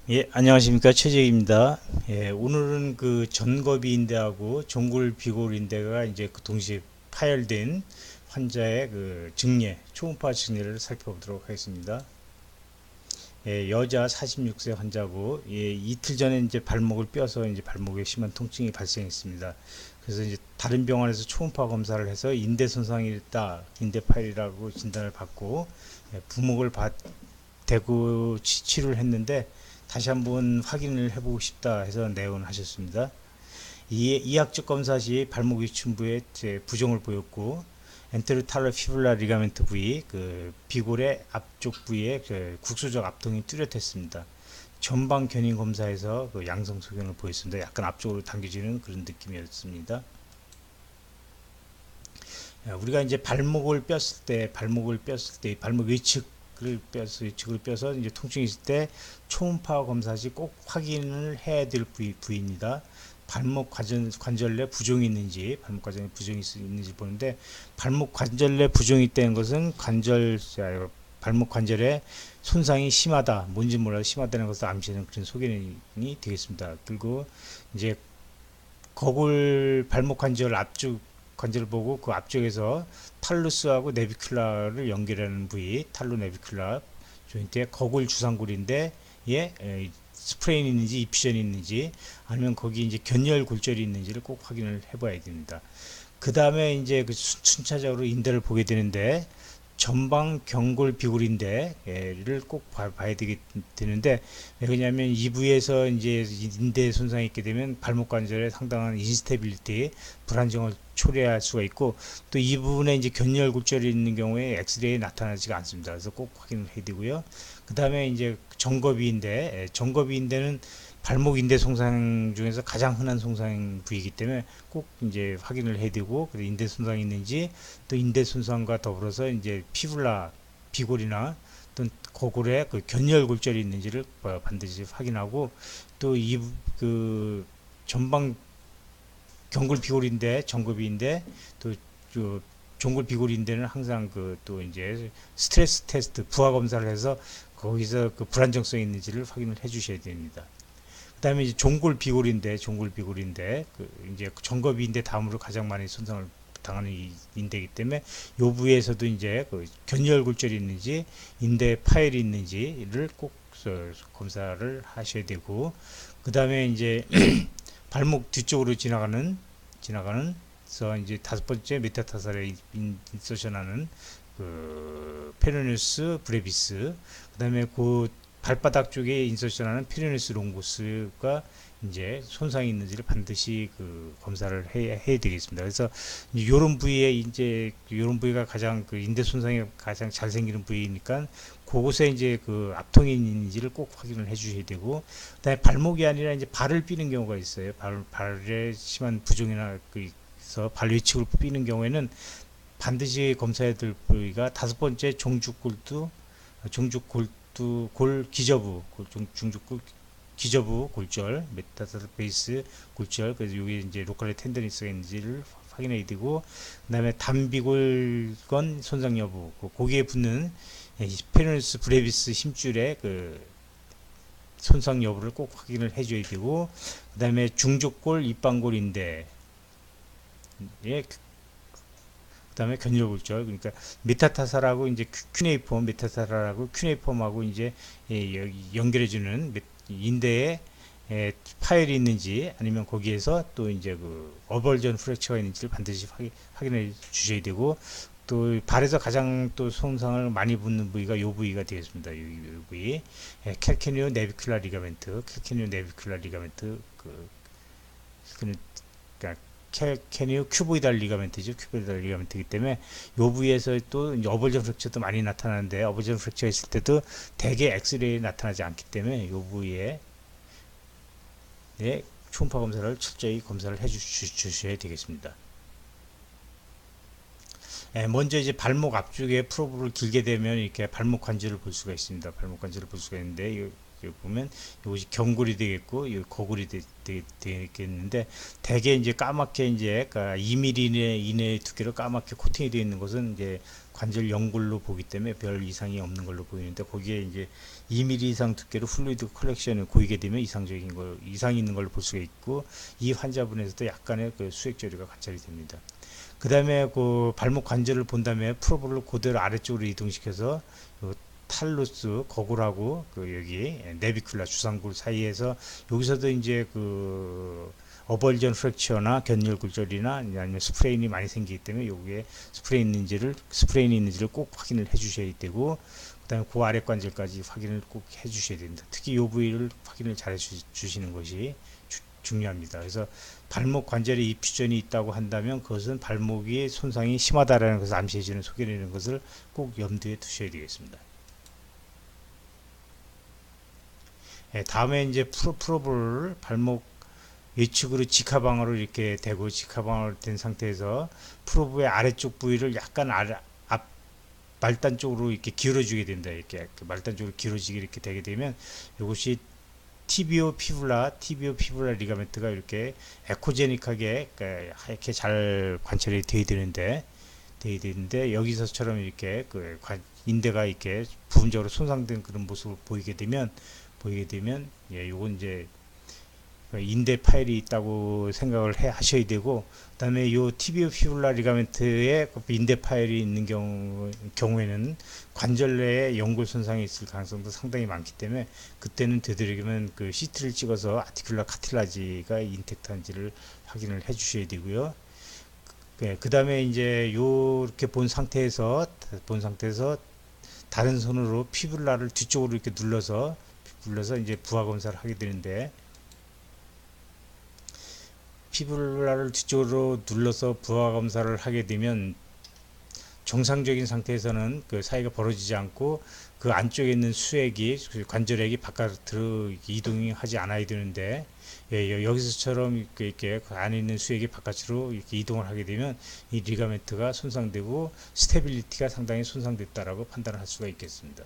예, 안녕하십니까. 최재입니다. 예, 오늘은 그 전거비인대하고 종골비골인대가 이제 그 동시에 파열된 환자의 그 증례, 초음파 증례를 살펴보도록 하겠습니다. 예, 여자 46세 환자고, 예, 이틀 전에 이제 발목을 뼈서 이제 발목에 심한 통증이 발생했습니다. 그래서 이제 다른 병원에서 초음파 검사를 해서 인대 손상이 있다, 인대 파열이라고 진단을 받고, 예, 부목을 대고 치료를 했는데 다시 한번 확인을 해보고 싶다 해서 내원을 하셨습니다. 이학적 검사 시 발목 위춤부에 부종을 보였고 엔테로탈러 피블라 리가멘트 부위, 그 비골의 앞쪽 부위에 그 국소적 압통이 뚜렷했습니다. 전방 견인 검사에서 그 양성 소견을 보였습니다. 약간 앞쪽으로 당겨지는 그런 느낌이었습니다. 우리가 이제 발목을 뺐을 때 발목 외측을 뼈서 이제 통증이 있을 때 초음파 검사 시 꼭 확인을 해야 될 부위입니다. 관절 내 부종이 있는지, 발목 관절에 부종이 있는지 보는데, 발목 관절 내 부종이 있다는 것은 발목 관절에 손상이 심하다, 뭔지 몰라도 심하다는 것을 암시하는 그런 소견이 되겠습니다. 그리고 이제 발목 관절 앞쪽 관절을 보고 그 앞쪽에서 탈루스하고 네비큘라를 연결하는 부위, 탈루 네비큘라 조인트의 거골 주상골인데, 예, 스프레인이 있는지 이피전이 있는지 아니면 거기 이제 견열 골절이 있는지를 꼭 확인을 해봐야 됩니다. 그 다음에 이제 그 순차적으로 인대를 보게 되는데, 전방 경골 비골인대를 꼭 봐야 되는데, 왜냐하면 이 부위에서 이제 인대 손상이 있게 되면 발목 관절에 상당한 인스테빌리티, 불안정을 초래할 수가 있고, 또 이 부분에 이제 견열 골절이 있는 경우에 엑스레이에 나타나지가 않습니다. 그래서 꼭 확인을 해야 되고요. 그 다음에 이제 정거비인대는 발목 인대 손상 중에서 가장 흔한 손상 부위이기 때문에 꼭 이제 확인을 해야 되고, 인대 손상이 있는지, 또 인대 손상과 더불어서 이제 피블라 비골이나 또는 고골에 그 견열 골절이 있는지를 반드시 확인하고, 또 이 그 전방 경골 비골인데 정골비인데 또 종골 비골인데는 항상 그 또 이제 스트레스 테스트 부하 검사를 해서 거기서 그 불안정성이 있는지를 확인을 해 주셔야 됩니다. 그다음에 이제 종골 비골인데 그 이제 정거비인데 다음으로 가장 많이 손상을 당하는 이 인대이기 때문에 요 부위에서도 이제 그 견열 골절이 있는지 인대 파열이 있는지를 꼭 검사를 하셔야 되고, 그다음에 이제 발목 뒤쪽으로 지나가는 이제 다섯 번째 메타타살에 인서션하는 그 페르누스 브레비스, 그다음에 그 발바닥 쪽에 인서션하는 페르누스 롱고스가 이제 손상이 있는지를 반드시 그 검사를 해야 되겠습니다. 그래서 이런 부위에 이제 이런 부위가 가장 그 인대 손상이 가장 잘 생기는 부위니까 그곳에 이제 그 압통이 있는지를 꼭 확인을 해주셔야 되고, 그다음에 발목이 아니라 이제 발을 삐는 경우가 있어요. 발에 심한 부종이나 그래서 발 위측을 삐는 경우에는 반드시 검사해야 될 부위가 다섯 번째 종죽골 기저부, 중족골 기저부 골절, 메타타살 베이스 골절, 그래서 여기 이제 로컬 텐더니스가 있는지를 확인해야 되고, 그다음에 단비골건 손상 여부, 고기에 붙는 페르누스 브레비스 힘줄의 그 손상 여부를 꼭 확인을 해줘야 되고, 그다음에 중족골 입방골인데, 예, 그다음에 견열골절, 그러니까 메타타살하고 이제 큐네이폼하고 이제 연결해주는 인대에 파열이 있는지 아니면 거기에서 또 이제 그 어벌전 프랙처가 있는지를 반드시 확인해 주셔야 되고, 또 발에서 가장 또 손상을 많이 붙는 부위가 이 부위가 되겠습니다. 이 부위, 캘케니오 네비큘라 리가멘트, 그러니까 캘케니오 큐보이달 리가멘트죠. 큐보이달 리가멘트이기 때문에 이 부위에서 또 어벌전 프랙처도 많이 나타나는데, 어벌전 프랙처 있을 때도 대개 엑스레이에 나타나지 않기 때문에 이 부위에 초음파 검사를 철저히 검사를 주셔야 되겠습니다. 먼저 이제 발목 앞쪽에 프로브를 길게 되면 이렇게 발목 관절을 볼 수가 있습니다. 발목 관절을 볼 수가 있는데, 여기 보면 이것이 경골이 되겠고 이 거골이 되겠는데, 대개 이제 까맣게 이제 2mm 이내의 두께로 까맣게 코팅이 되어 있는 것은 이제 관절 연골로 보기 때문에 별 이상이 없는 걸로 보이는데, 거기에 이제 2mm 이상 두께로 플루이드 컬렉션을 고이게 되면 이상이 있는 걸로 볼 수가 있고, 이 환자분에서도 약간의 그 수액 저리가 관찰이 됩니다. 그 다음에 그 발목 관절을 본 다음에 프로브를 그대로 아래쪽으로 이동시켜서 탈루스 거골하고 그 여기 네비큘라 주상골 사이에서, 여기서도 이제 그 어벌전 프랙처나 견렬골절이나 아니면 스프레인이 많이 생기기 때문에 여기에 스프레인이 있는지를 꼭 확인을 해 주셔야 되고, 그다음에 그 아래 관절까지 확인을 꼭 해 주셔야 됩니다. 특히 이 부위를 확인을 잘 해 주시는 것이 중요합니다. 그래서 발목 관절에 입추전이 있다고 한다면 그것은 발목이 손상이 심하다라는 것을 암시해 주는 소견이라는 것을 꼭 염두에 두셔야 되겠습니다. 다음에 이제 프로브를 발목 외측으로 직하방으로 이렇게 대고, 직하방으로 된 상태에서 프로브의 아래쪽 부위를 약간 앞 말단 쪽으로 이렇게 기울여 주게 된다. 이렇게 말단 쪽으로 기울어지게 이렇게 되게 되면 이것이 티비오 피블라 리가멘트가 이렇게 에코제닉하게 이렇게 잘 관찰이 돼야 되는데 여기서처럼 이렇게 인대가 이렇게 부분적으로 손상된 그런 모습을 보이게 되면 요건 이제 인대 파열이 있다고 생각을 하셔야 되고, 그다음에 요 티비오 피블라 리가멘트에 인대 파열이 있는 경우에는 관절 내에 연골 손상이 있을 가능성도 상당히 많기 때문에, 그때는 되도록이면 그 CT를 찍어서 아티큘라 카틸라지가 인텍트한지를 확인을 해 주셔야 되고요. 그 다음에 이제 요렇게 본 상태에서 다른 손으로 피블라를 뒤쪽으로 이렇게 눌러서 이제 부하 검사를 하게 되는데, 피블라를 뒤쪽으로 눌러서 부하 검사를 하게 되면 정상적인 상태에서는 그 사이가 벌어지지 않고 그 안쪽에 있는 수액이, 관절액이 바깥으로 이동이 하지 않아야 되는데, 여기서처럼 이렇게 안에 있는 수액이 바깥으로 이렇게 이동을 하게 되면 이 리가멘트가 손상되고 스테빌리티가 상당히 손상됐다라고 판단을 할 수가 있겠습니다.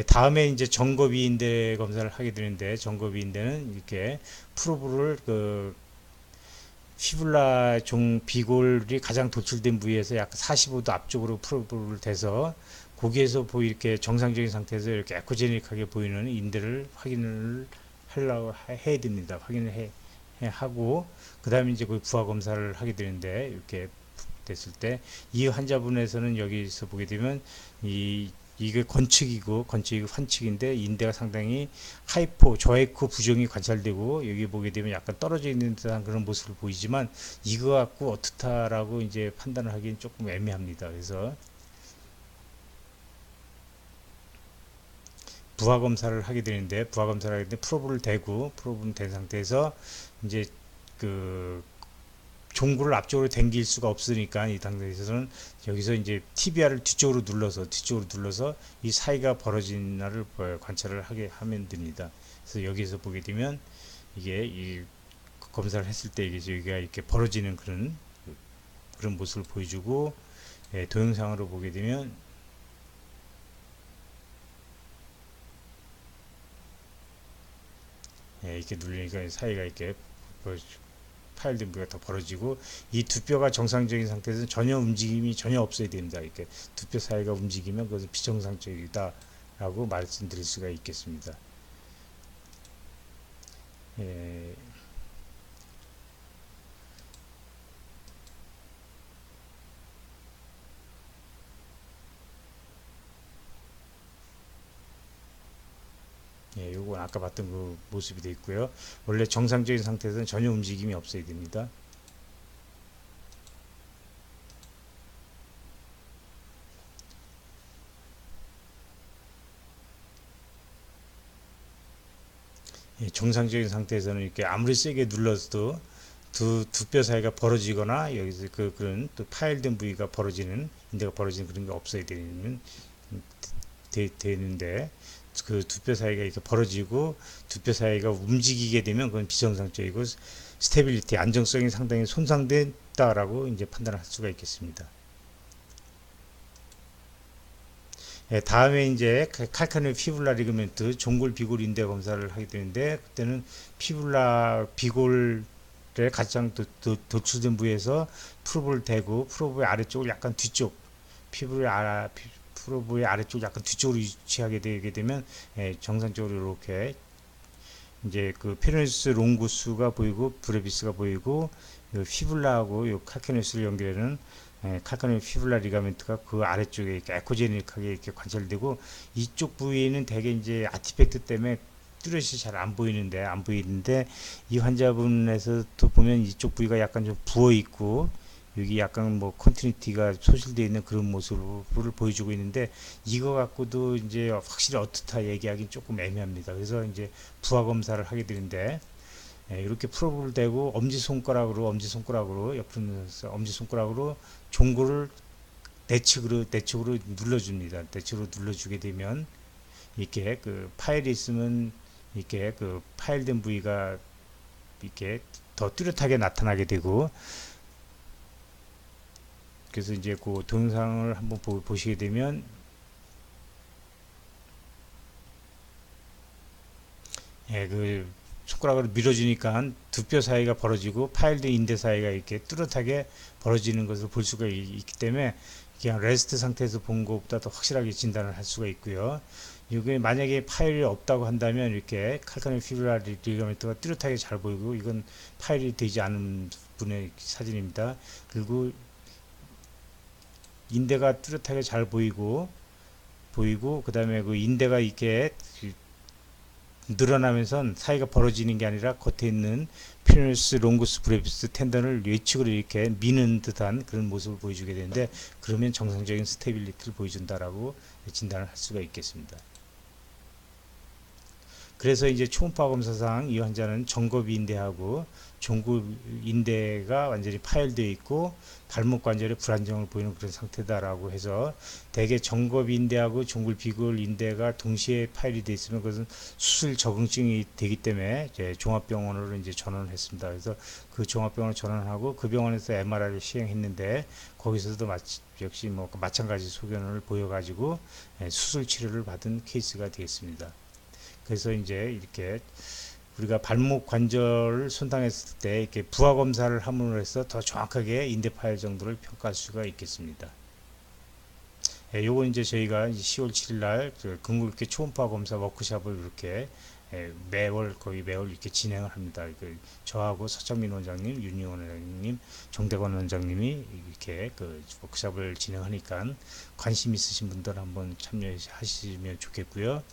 다음에 이제 정거비인대 검사를 하게 되는데, 정거비인대는 이렇게 프로브를 피블라 비골이 가장 돌출된 부위에서 약 45도 앞쪽으로 프로브를 대서 거기에서 이렇게 정상적인 상태에서 이렇게 에코제닉하게 보이는 인대를 확인을 하려고 해야 됩니다. 확인을 하고, 그 다음에 이제 그 부하 검사를 하게 되는데, 이렇게 됐을 때 이 환자분에서는 여기서 보게 되면 이게 건축이고 환측인데, 인대가 상당히 저에코 부종이 관찰되고, 여기 보게 되면 약간 떨어져 있는 듯한 그런 모습을 보이지만 이거 갖고 어떻다라고 이제 판단을 하기는 조금 애매합니다. 그래서 부하 검사를 하게 되는데, 프로브를 댄 상태에서 이제 종구를 앞쪽으로 당길 수가 없으니까 이 상태에서는 여기서 이제 티비아를 뒤쪽으로 눌러서 이 사이가 벌어진 날을 관찰을 하면 됩니다. 그래서 여기서 보게 되면 이게 이 검사를 했을 때 여기가 이렇게 벌어지는 그런 모습을 보여주고, 동영상으로 보게 되면 이렇게 눌리니까 사이가 이렇게 파열된 부위가 더 벌어지고, 이 두 뼈가 정상적인 상태에서 전혀 움직임이 전혀 없어야 됩니다. 이렇게 두 뼈 사이가 움직이면 그것은 비정상적이다 라고 말씀드릴 수가 있겠습니다. 요건 아까 봤던 그 모습이 되어 있고요. 원래 정상적인 상태에서는 전혀 움직임이 없어야 됩니다. 정상적인 상태에서는 이렇게 아무리 세게 눌러도 두 뼈 사이가 벌어지거나 여기서 그런 또 파열된 부위가 벌어지는, 인대가 벌어지는 그런 게 없어야 되는데, 그 두 뼈 사이가 이렇게 벌어지고 두 뼈 사이가 움직이게 되면 그건 비정상적이고 스테빌리티 안정성이 상당히 손상됐다라고 이제 판단할 수가 있겠습니다. 예, 다음에 이제 칼카니오 피불라 리그멘트 종골 비골 인대 검사를 하게 되는데 그때는 피불라 비골에 가장 도출된 부위에서 프로브를 대고 프로브의 아래쪽을 약간 뒤쪽 프로브의 아래쪽 약간 뒤쪽으로 위치하게 되게 되면 정상적으로 이렇게 이제 그 페르니스 롱구스가 보이고 브레비스가 보이고 요 피불라하고 요 칼카니우스를 연결하는 칼카니오 피불라 리가멘트가 그 아래쪽에 이렇게 에코제닉하게 이렇게 관찰되고 이쪽 부위는 대개 이제 아티팩트 때문에 뚜렷이 잘 안 보이는데 이 환자분에서도 보면 이쪽 부위가 약간 좀 부어 있고 여기 약간 뭐 컨티뉴티가 소실되어 있는 그런 모습을 보여주고 있는데 이거 갖고도 이제 확실히 어떻다 얘기하기는 조금 애매합니다. 그래서 이제 부하 검사를 하게 되는데 이렇게 프로브를 대고 엄지손가락으로 옆으로 엄지손가락으로 종구를 내측으로 눌러줍니다. 내측으로 눌러주게 되면 이렇게 그 파일이 있으면 이렇게 그 파일된 부위가 이렇게 더 뚜렷하게 나타나게 되고 그래서 이제 그 동영상을 한번 보시게 되면 그 손가락으로 밀어주니까 두 뼈 사이가 벌어지고 파일된 인대 사이가 이렇게 뚜렷하게 벌어지는 것을 볼 수가 있기 때문에 그냥 레스트 상태에서 본 것보다 더 확실하게 진단을 할 수가 있고요. 이게 만약에 파일이 없다고 한다면 이렇게 칼카니오 피브라 리가멘트가 뚜렷하게 잘 보이고 이건 파일이 되지 않은 분의 사진입니다. 그리고 인대가 뚜렷하게 잘 보이고 그 다음에 그 인대가 이렇게 늘어나면서 사이가 벌어지는 게 아니라 겉에 있는 피누스 롱구스 브레비스 텐던을 외측으로 이렇게 미는 듯한 그런 모습을 보여주게 되는데 그러면 정상적인 스테빌리티를 보여준다라고 진단을 할 수가 있겠습니다. 그래서 이제 초음파 검사상 이 환자는 정거비 인대하고 종구 인대가 완전히 파열되어 있고 발목 관절에 불안정을 보이는 그런 상태다라고 해서 대개 정거비 인대하고 종골 비골 인대가 동시에 파열이 되어 있으면 그것은 수술 적응증이 되기 때문에 이제 종합병원으로 이제 전원을 했습니다. 그래서 그 종합병원을 전원하고 그 병원에서 MRI를 시행했는데 거기서도 역시 뭐 마찬가지 소견을 보여가지고 수술 치료를 받은 케이스가 되겠습니다. 그래서 이제 이렇게 우리가 발목 관절을 손상했을 때 이렇게 부하 검사를 함으로 해서 더 정확하게 인대 파열 정도를 평가할 수가 있겠습니다. 요거 이제 저희가 10월 7일 날 근골격 초음파 검사 워크숍을 이렇게 거의 매월 이렇게 진행을 합니다. 저하고 서창민 원장님, 윤희원 원장님, 정대관 원장님이 이렇게 그 워크숍을 진행하니까 관심 있으신 분들 한번 참여하시면 좋겠고요.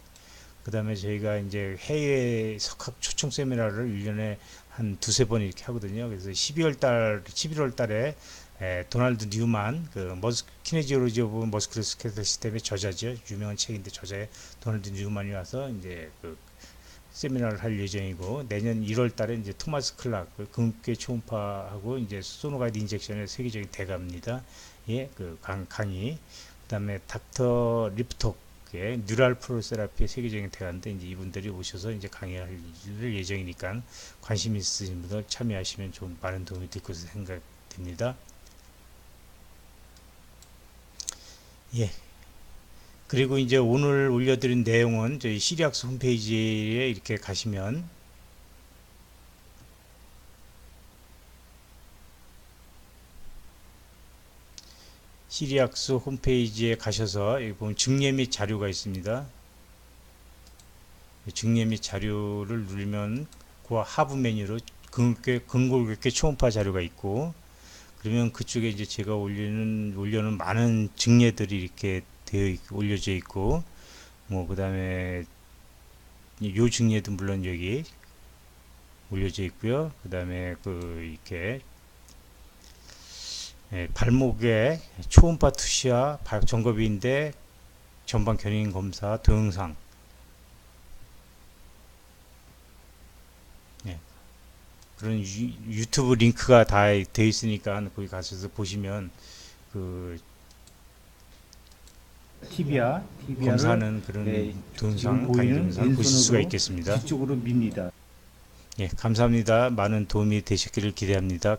그 다음에 저희가 이제 해외 석학 초청 세미나를 1년에 한 두세 번 이렇게 하거든요. 그래서 11월 달에 도널드 뉴만, 키네지올로지 오브 머스큘러스켈레탈 시스템의 저자죠. 유명한 책인데 저자의 도널드 뉴만이 와서 이제 그 세미나를 할 예정이고, 내년 1월 달에 이제 토마스 클락, 근육계 초음파하고 이제 소노가이드 인젝션의 세계적인 대가입니다. 예, 그 강의. 그 다음에 닥터 리프톡, 뉴럴 프로세라피의 세계적인 대가인데 이제 이분들이 오셔서 이제 강의할 예정이니까 관심 있으신 분들 참여하시면 좀 많은 도움이 될 것으로 생각됩니다. 예. 그리고 이제 오늘 올려드린 내용은 저희 시리학스 홈페이지에 이렇게 가시면 시리학스 홈페이지에 가셔서 여기 보면 증례 및 자료가 있습니다. 증례 및 자료를 누르면 그 하부 메뉴로 근골격계 초음파 자료가 있고, 그러면 그쪽에 이제 제가 올려놓은 많은 증례들이 이렇게 올려져 있고, 뭐 그 다음에 요 증례도 물론 여기 올려져 있고요. 그 다음에 이렇게 발목에 초음파 투시와 정거비인대 전방 견인 검사 동영상, 그런 유튜브 링크가 다 되어 있으니까 거기 가셔서 보시면 그 티비아를 검사하는 그런 네, 동상, 지금 강의 보이는 동상을 보실 수가 왼손으로 있겠습니다. 뒤쪽으로 밉니다. 예, 감사합니다. 많은 도움이 되셨기를 기대합니다.